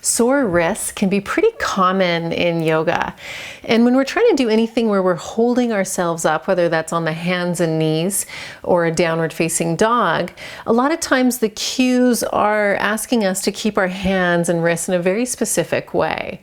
Sore wrists can be pretty common in yoga. And when we're trying to do anything where we're holding ourselves up, whether that's on the hands and knees or a downward facing dog, a lot of times the cues are asking us to keep our hands and wrists in a very specific way.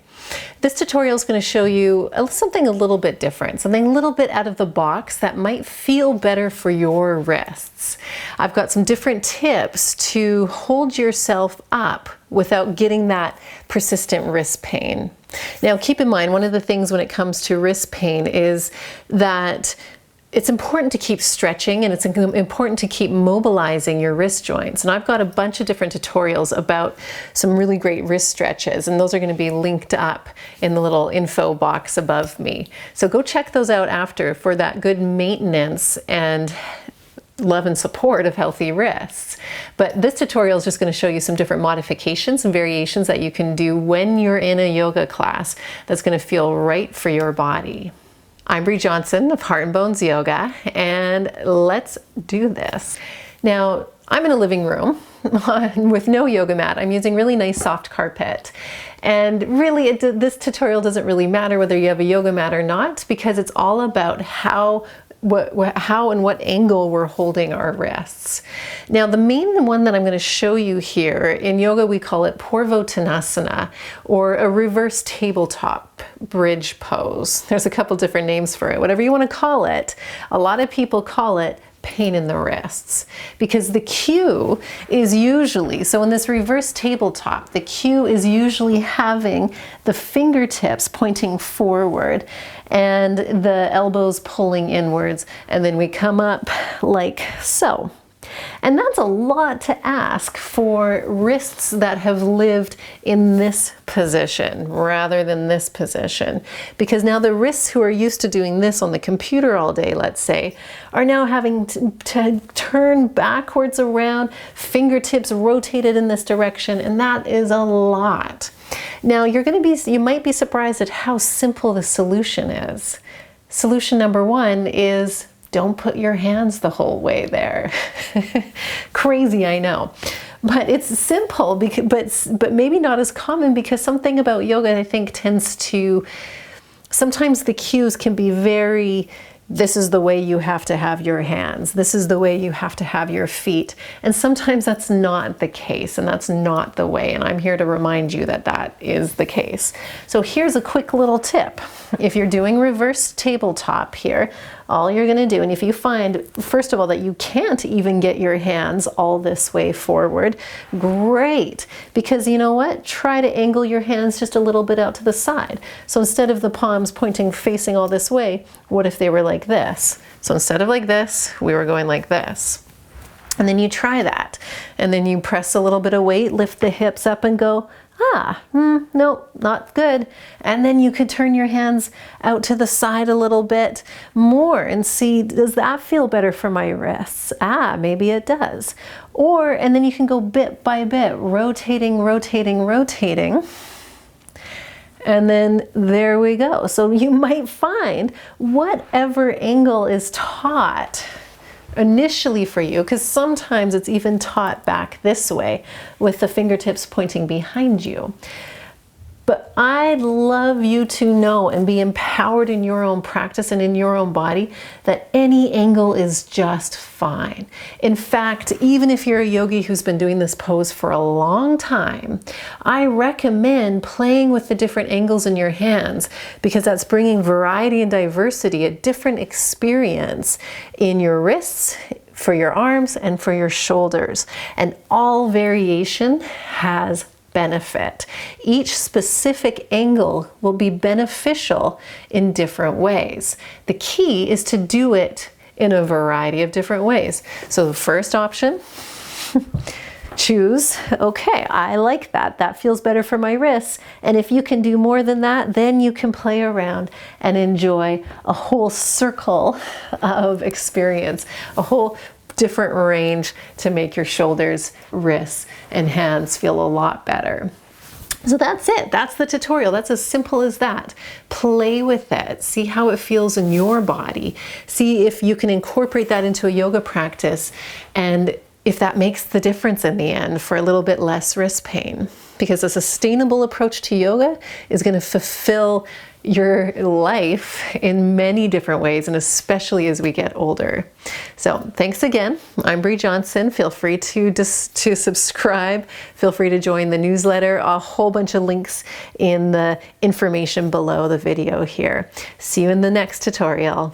This tutorial is going to show you something a little bit different, something a little bit out of the box that might feel better for your wrists. I've got some different tips to hold yourself up without getting that persistent wrist pain. Now, keep in mind, one of the things when it comes to wrist pain is that it's important to keep stretching and it's important to keep mobilizing your wrist joints. And I've got a bunch of different tutorials about some really great wrist stretches, and those are going to be linked up in the little info box above me. So go check those out after for that good maintenance and love and support of healthy wrists. But this tutorial is just going to show you some different modifications and variations that you can do when you're in a yoga class that's going to feel right for your body. I'm Bree Johnson of Heart and Bones Yoga, and let's do this. Now, I'm in a living room with no yoga mat. I'm using really nice soft carpet. And really, this tutorial doesn't really matter whether you have a yoga mat or not, because it's all about how and what angle we're holding our wrists. Now, the main one that I'm going to show you here, in yoga we call it Purvottanasana, or a reverse tabletop bridge pose. There's a couple different names for it. Whatever you want to call it, a lot of people call it pain in the wrists, because the cue is usually, so in this reverse tabletop, the cue is usually having the fingertips pointing forward and the elbows pulling inwards, and then we come up like so. And that's a lot to ask for wrists that have lived in this position rather than this position. Because now the wrists who are used to doing this on the computer all day, let's say, are now having to turn backwards around, fingertips rotated in this direction, and that is a lot. Now you might be surprised at how simple the solution is. Solution number one is don't put your hands the whole way there. Crazy, I know. But it's simple, but maybe not as common, because something about yoga I think tends to, sometimes the cues can be very, this is the way you have to have your hands. This is the way you have to have your feet. And sometimes that's not the case, and that's not the way. And I'm here to remind you that that is the case. So here's a quick little tip. If you're doing reverse tabletop here, all you're going to do, and if you find, first of all, that you can't even get your hands all this way forward, great. Because you know what? Try to angle your hands just a little bit out to the side. So instead of the palms pointing facing all this way, what if they were like this? So instead of like this, we were going like this. And then you try that. And then you press a little bit of weight, lift the hips up and go, nope, not good. And then you could turn your hands out to the side a little bit more and see, does that feel better for my wrists? Maybe it does. And then you can go bit by bit, rotating, rotating, rotating. And then there we go. So you might find whatever angle is taught initially for you, because sometimes it's even taught back this way with the fingertips pointing behind you. But I'd love you to know and be empowered in your own practice and in your own body that any angle is just fine. In fact, even if you're a yogi who's been doing this pose for a long time, I recommend playing with the different angles in your hands, because that's bringing variety and diversity, a different experience in your wrists, for your arms, and for your shoulders. And all variation has benefit. Each specific angle will be beneficial in different ways. The key is to do it in a variety of different ways. So the first option, choose, okay, I like that. That feels better for my wrists. And if you can do more than that, then you can play around and enjoy a whole circle of experience, a whole different range to make your shoulders, wrists, and hands feel a lot better. So that's it. That's the tutorial. That's as simple as that. Play with it. See how it feels in your body. See if you can incorporate that into a yoga practice, and if that makes the difference in the end for a little bit less wrist pain. because a sustainable approach to yoga is going to fulfill your life in many different ways, and especially as we get older. So thanks again. I'm Bree Johnson. Feel free to subscribe. Feel free to join the newsletter. A whole bunch of links in the information below the video here. See you in the next tutorial.